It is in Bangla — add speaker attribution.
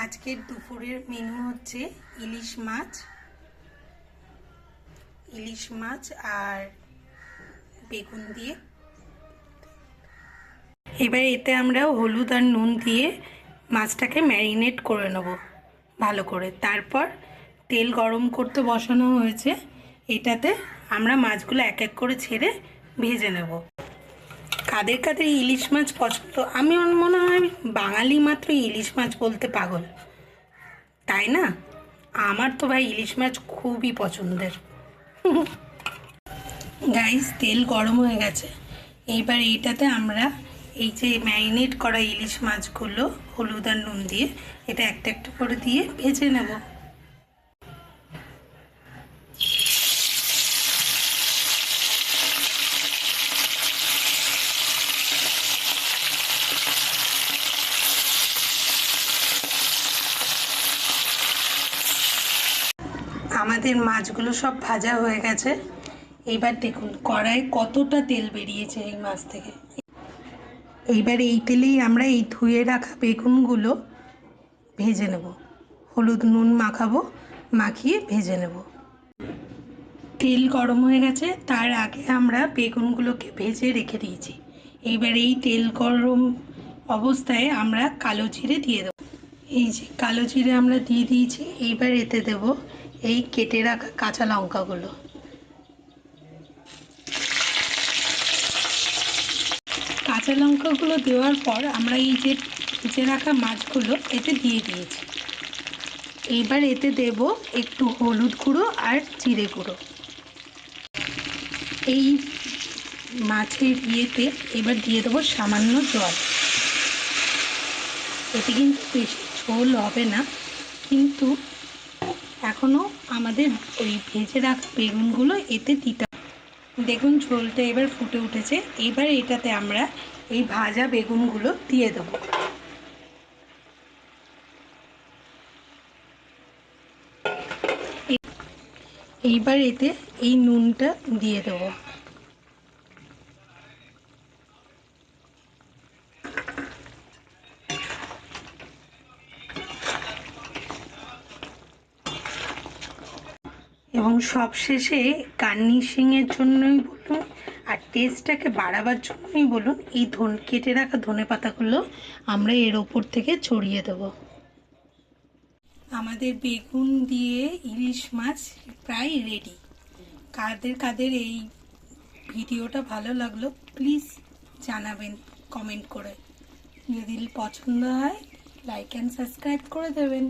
Speaker 1: আজকের দুপুরের মেনু হচ্ছে ইলিশ মাছ আর বেগুন দিয়ে। এবার এতে আমরা হলুদ আর নুন দিয়ে মাছটাকে ম্যারিনেট করে নেব ভালো করে। তারপর তেল গরম করতে বসানো হয়েছে, এটাতে আমরা মাছগুলো এক এক করে ছেড়ে ভেজে নেব। কাদের কাদের ইলিশ মাছ পছন্দ? আমি মনে হয় বাঙালি মাত্র ইলিশ মাছ বলতে পাগল, তাই না? আমার তো ভাই ইলিশ মাছ খুবই পছন্দের। গাইস, তেল গরম হয়ে গেছে। এইবার এইটাতে আমরা এই যে ম্যারিনেট করা ইলিশ মাছগুলো হলুদ আর নুন দিয়ে এটা একটা একটা করে দিয়ে ভেজে নেব। আমাদের মাছগুলো সব ভাজা হয়ে গেছে। এইবার দেখুন কড়াই কতটা তেল বেরিয়েছে এই মাছ থেকে। এইবার এই তেলেই আমরা এই ধুয়ে রাখা বেগুনগুলো ভেজে নেব। হলুদ নুন মাখাবো, মাখিয়ে ভেজে নেব। তেল গরম হয়ে গেছে, তার আগে আমরা বেগুনগুলোকে ভেজে রেখে দিয়েছি। এইবার এই তেল গরম অবস্থায় আমরা কালো জিরে দিয়ে দেবো। এই যে কালো জিরে আমরা দিয়ে দিয়েছি। এইবার এতে দেব এই কেটে রাখা কাঁচা লঙ্কাগুলো। কাঁচা লঙ্কাগুলো দেওয়ার পর আমরা এই যে ভেজে রাখা মাছগুলো এতে দিয়ে দিয়েছি। এইবার এতে দেব একটু হলুদ গুঁড়ো আর জিরে গুঁড়ো। এই মাছের ইয়েতে এবার দিয়ে দেবো সামান্য জল। এতে কিন্তু বেশি ঝোল হবে না, কিন্তু এখনও আমাদের ওই ভেজে রাখা বেগুনগুলো এতে দিতে হবে। দেখুন ঝোলটা এবার ফুটে উঠেছে। এবার এটাতে আমরা এই ভাজা বেগুনগুলো দিয়ে দেবো। এইবার এতে এই নুনটা দিয়ে দেবো। এবং সবশেষে গার্নিশিংয়ের জন্যই বলুন আর টেস্টটাকে বাড়াবার জন্যই বলুন, এই কেটে রাখা ধনেপাতাগুলো আমরা এর ওপর থেকে ছড়িয়ে দেব। আমাদের বেগুন দিয়ে ইলিশ মাছ প্রায় রেডি। কাদের কাদের এই ভিডিওটা ভালো লাগলো প্লিজ জানাবেন কমেন্ট করে। যদি পছন্দ হয় লাইক অ্যান্ড সাবস্ক্রাইব করে দেবেন।